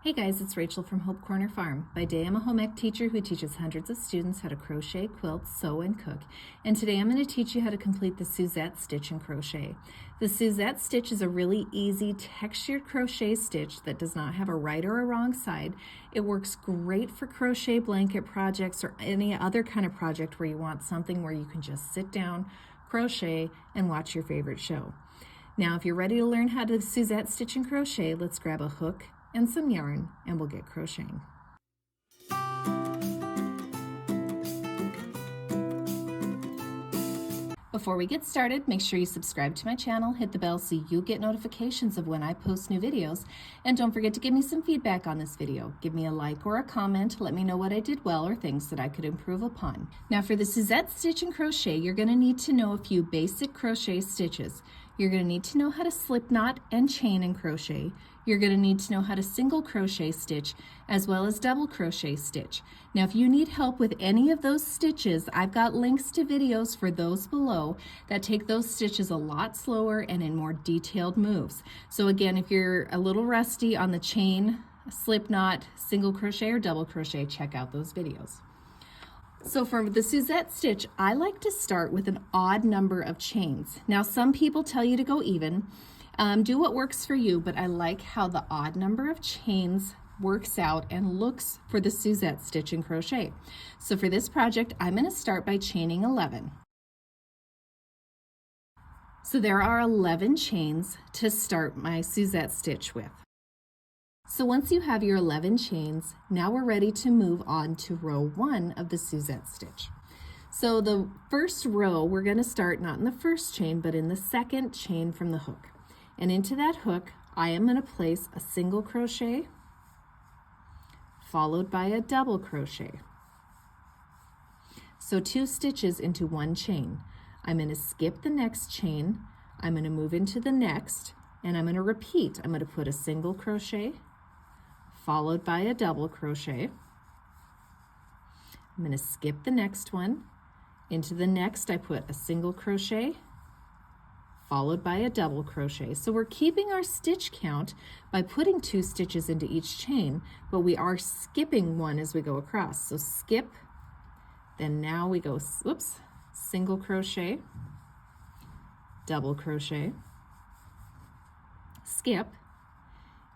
Hey guys, it's Rachel from Hope Corner Farm. By day, I'm a home ec teacher who teaches hundreds of students how to crochet, quilt, sew, and cook. And today I'm going to teach you how to complete the Suzette Stitch and Crochet. The Suzette Stitch is a really easy textured crochet stitch that does not have a right or a wrong side. It works great for crochet blanket projects or any other kind of project where you want something where you can just sit down, crochet, and watch your favorite show. Now, if you're ready to learn how to Suzette Stitch and Crochet, let's grab a hook and some yarn and we'll get crocheting. Before we get started, make sure you subscribe to my channel, hit the bell so you'll get notifications of when I post new videos, and don't forget to give me some feedback on this video. Give me a like or a comment, let me know what I did well or things that I could improve upon. Now for the Suzette Stitch and Crochet, you're going to need to know a few basic crochet stitches. You're going to need to know how to slip knot and chain and crochet. You're going to need to know how to single crochet stitch as well as double crochet stitch. Now if you need help with any of those stitches, I've got links to videos for those below that take those stitches a lot slower and in more detailed moves. So again, if you're a little rusty on the chain, slip knot, single crochet, or double crochet, check out those videos. So for the Suzette Stitch, I like to start with an odd number of chains. Now some people tell you to go even. Do what works for you, but I like how the odd number of chains works out and looks for the Suzette Stitch and Crochet. So for this project, I'm going to start by chaining 11. So there are 11 chains to start my Suzette Stitch with. So once you have your 11 chains, now we're ready to move on to row 1 of the Suzette Stitch. So the first row, we're going to start not in the first chain, but in the second chain from the hook. And into that hook, I am going to place a single crochet, followed by a double crochet. So 2 stitches into 1 chain. I'm going to skip the next chain, I'm going to move into the next, and I'm going to repeat. I'm going to put a single crochet, followed by a double crochet. I'm going to skip the next one. Into the next, I put a single crochet, followed by a double crochet. So we're keeping our stitch count by putting 2 stitches into each chain, but we are skipping one as we go across. So skip, then now we go, single crochet, double crochet, skip,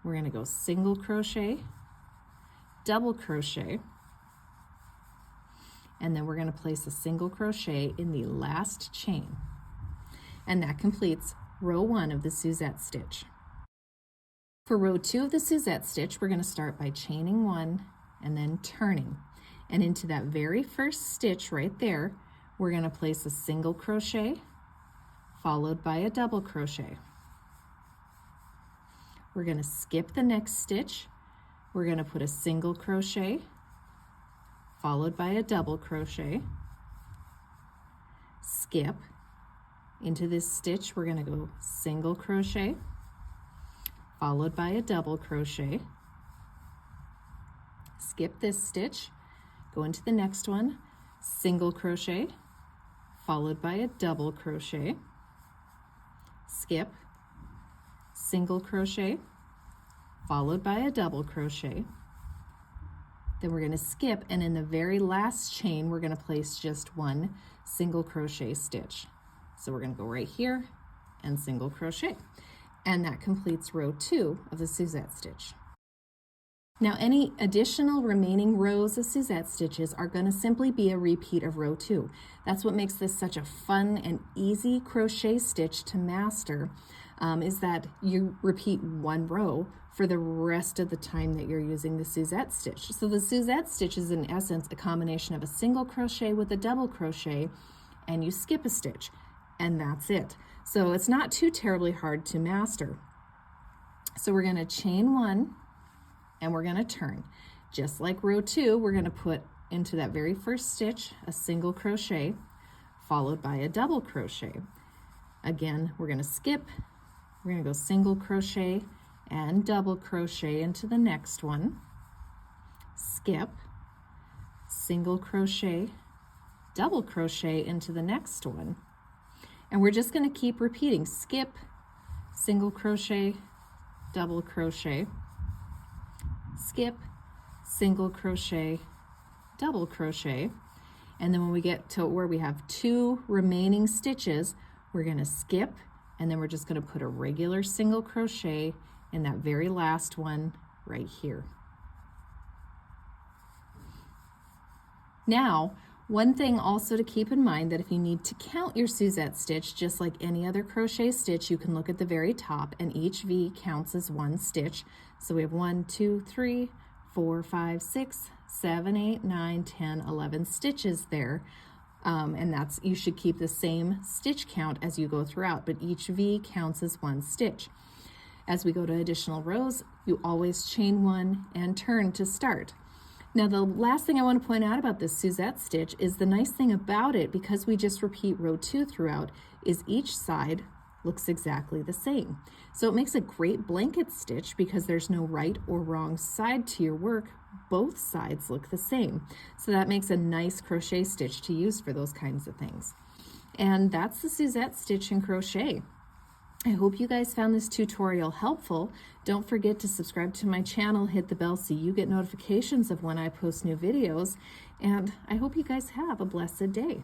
we're going to go single crochet, double crochet, and then we're going to place a single crochet in the last chain. And that completes row 1 of the Suzette Stitch. For row 2 of the Suzette Stitch, we're going to start by chaining 1 and then turning. And into that very first stitch right there, we're going to place a single crochet, followed by a double crochet. We're going to skip the next stitch. We're going to put a single crochet, followed by a double crochet, skip. Into this stitch, we're going to go single crochet, followed by a double crochet, skip this stitch, go into the next one, single crochet, followed by a double crochet, skip, single crochet, followed by a double crochet. Then we're going to skip, and in the very last chain, we're going to place just 1 single crochet stitch. So we're going to go right here and single crochet. And that completes row 2 of the Suzette Stitch. Now any additional remaining rows of Suzette stitches are going to simply be a repeat of row 2. That's what makes this such a fun and easy crochet stitch to master, is that you repeat 1 row for the rest of the time that you're using the Suzette Stitch. So the Suzette Stitch is in essence a combination of a single crochet with a double crochet, and you skip a stitch. And that's it. So it's not too terribly hard to master. So we're going to chain 1 and we're going to turn. Just like row 2, we're going to put into that very first stitch a single crochet, followed by a double crochet. Again, we're going to skip, we're going to go single crochet and double crochet into the next one, skip, single crochet, double crochet into the next one. And we're just going to keep repeating, skip, single crochet, double crochet, skip, single crochet, double crochet, and then when we get to where we have 2 remaining stitches, we're going to skip, and then we're just going to put a regular single crochet in that very last one right here. Now, one thing also to keep in mind, that if you need to count your Suzette stitch, just like any other crochet stitch, you can look at the very top, and each V counts as 1 stitch. So we have 1, 2, 3, 4, 5, 6, 7, 8, 9, 10, 11 stitches there. And that's, you should keep the same stitch count as you go throughout, but each V counts as 1 stitch. As we go to additional rows, you always chain 1 and turn to start. Now the last thing I want to point out about this Suzette stitch is the nice thing about it, because we just repeat row 2 throughout, is each side looks exactly the same. So it makes a great blanket stitch because there's no right or wrong side to your work. Both sides look the same. So that makes a nice crochet stitch to use for those kinds of things. And that's the Suzette Stitch and Crochet. I hope you guys found this tutorial helpful. Don't forget to subscribe to my channel, hit the bell so you get notifications of when I post new videos, and I hope you guys have a blessed day.